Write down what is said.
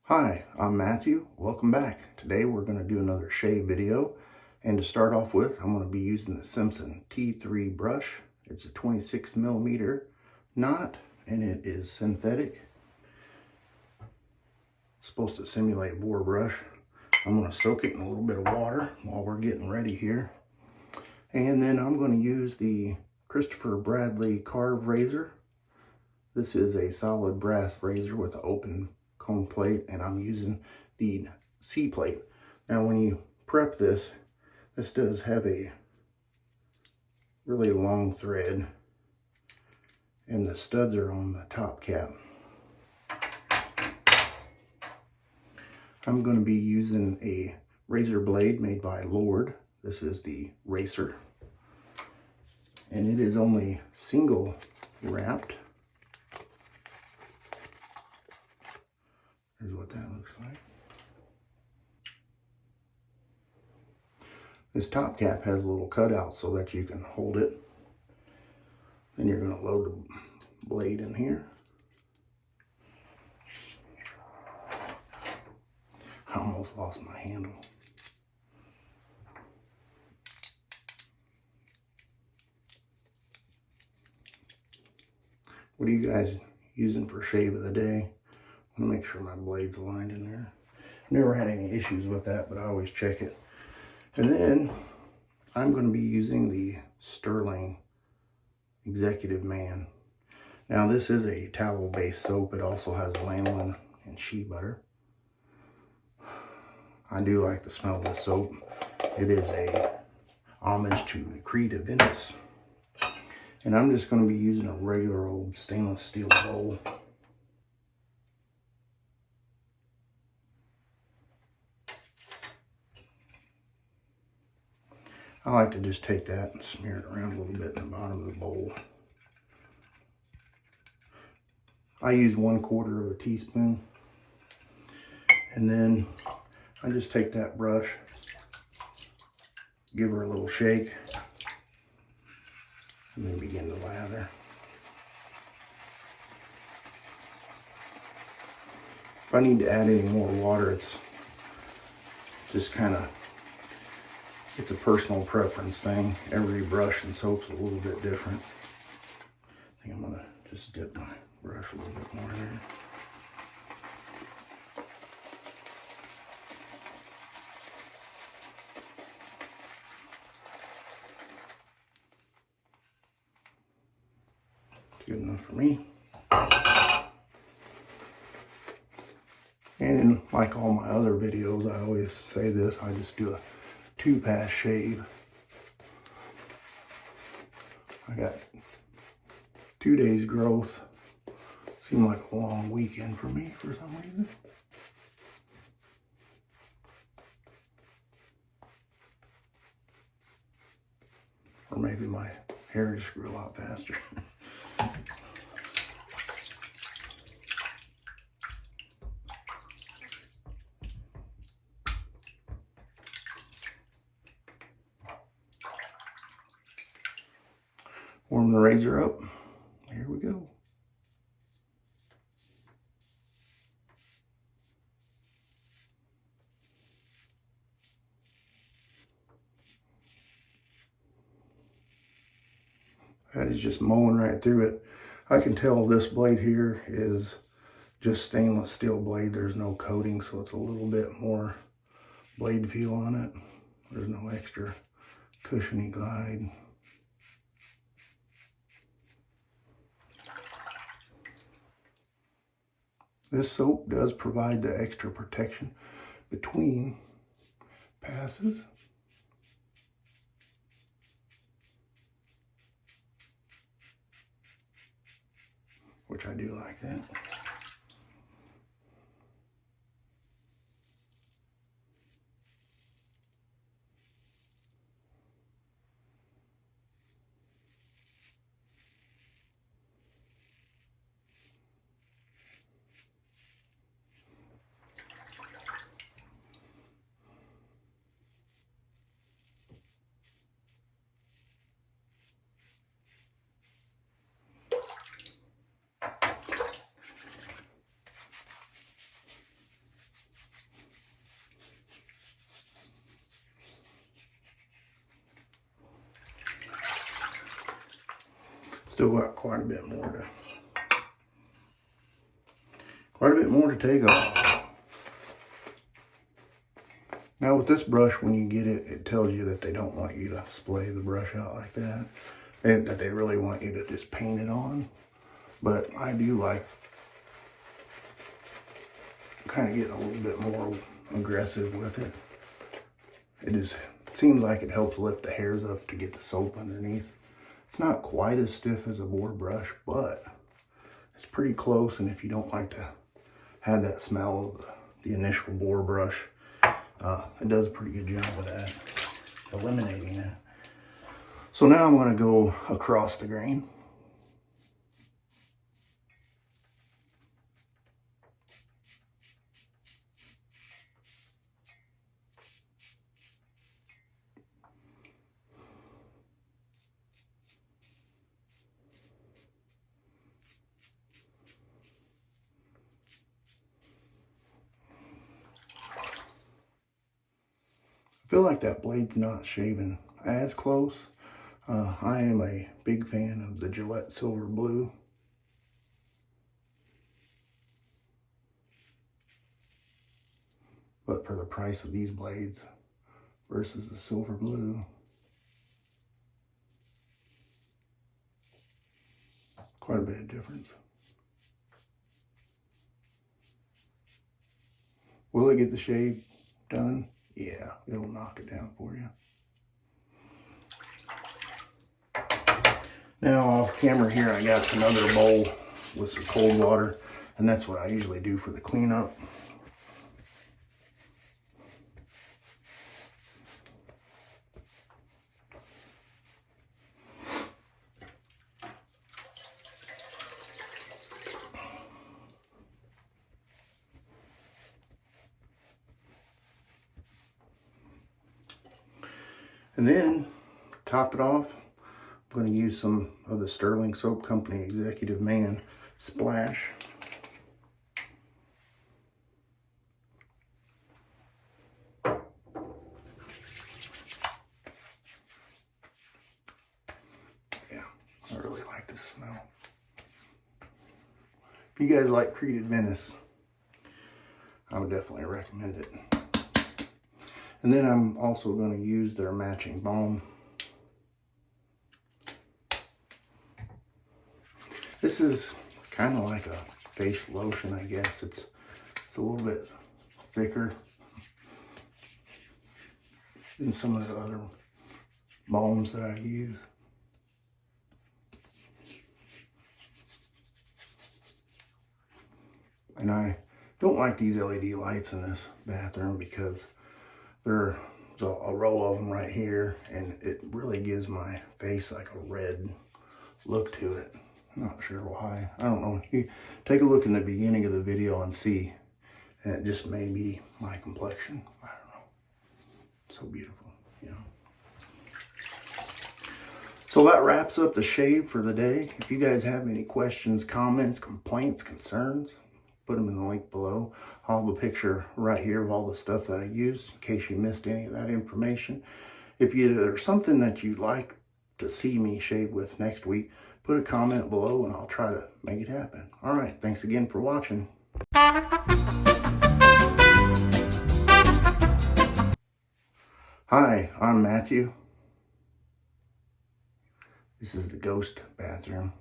Hi, I'm Matthew. Welcome back. Today we're going to do another shave video. And to start off with, I'm going to be using the Simpson T3 brush. It's a 26mm knot and it is synthetic. It's supposed to simulate boar brush. I'm going to soak it in a little bit of water while we're getting ready here. And then I'm going to use the Christopher Bradley Karve razor. This is a solid brass razor with an open comb plate, and I'm using the C plate. Now when you prep this does have a really long thread and the studs are on the top cap. I'm going to be using a razor blade made by Lorde. This is the Racer, and it is only single wrapped. Here's what that looks like. This top cap has a little cutout so that you can hold it. Then you're going to load the blade in here. I almost lost my handle. What are you guys using for shave of the day? I'm gonna make sure my blade's aligned in there. Never had any issues with that, but I always check it. And then I'm going to be using the Stirling Executive Man. Now this is a towel-based soap. It also has lanolin and shea butter. I do like the smell of the soap. It is a homage to the Creed of Venice. And I'm just going to be using a regular old stainless steel bowl. I like to just take that and smear it around a little bit in the bottom of the bowl. I use 1/4 of a teaspoon. And then I just take that brush, give her a little shake, and then begin to lather. If I need to add any more water, it's just kind of, it's a personal preference thing. Every brush and soap's a little bit different. I think I'm gonna just dip my brush a little bit more in there. Good enough for me. And like all my other videos, I always say this, I just do a 2-pass shave. I got 2 days growth. Seemed like a long weekend for me for some reason. Or maybe my hair just grew a lot faster. Warm the razor up. Here we go. That is just mowing right through it. I can tell this blade here is just stainless steel blade. There's no coating, so it's a little bit more blade feel on it. There's no extra cushiony glide. This soap does provide the extra protection between passes. Which I do like that. Still got quite a bit more to take off. Now with this brush, when you get it, it tells you that they don't want you to splay the brush out like that, and that they really want you to just paint it on. But I do like kind of getting a little bit more aggressive with it. It seems like it helps lift the hairs up to get the soap underneath. It's not quite as stiff as a boar brush, but it's pretty close. And if you don't like to have that smell of the initial boar brush, it does a pretty good job of that, eliminating that. So now I'm going to go across the grain. I feel like that blade's not shaving as close. I am a big fan of the Gillette Silver Blue. But for the price of these blades versus the Silver Blue, quite a bit of difference. Will it get the shave done? Yeah, it'll knock it down for you. Now off camera here, I got another bowl with some cold water, and that's what I usually do for the cleanup. And then, top it off, I'm going to use some of the Stirling Soap Company Executive Man Splash. Yeah, I really like this smell. If you guys like Created Venice, I would definitely recommend it. And then I'm also going to use their matching balm. This is kind of like a face lotion, I guess. It's a little bit thicker than some of the other balms that I use. And I don't like these LED lights in this bathroom because there's a row of them right here, and it really gives my face like a red look to it. Not sure why. I don't know. You take a look in the beginning of the video and see, and it just may be my complexion. I don't know. It's so beautiful, you know. So that wraps up the shave for the day. If you guys have any questions, comments, complaints, concerns, put them in the link below. I'll have a picture right here of all the stuff that I used in case you missed any of that information. If there's something that you'd like to see me shave with next week, put a comment below and I'll try to make it happen. All right, thanks again for watching. Hi, I'm Matthew. This is the ghost bathroom.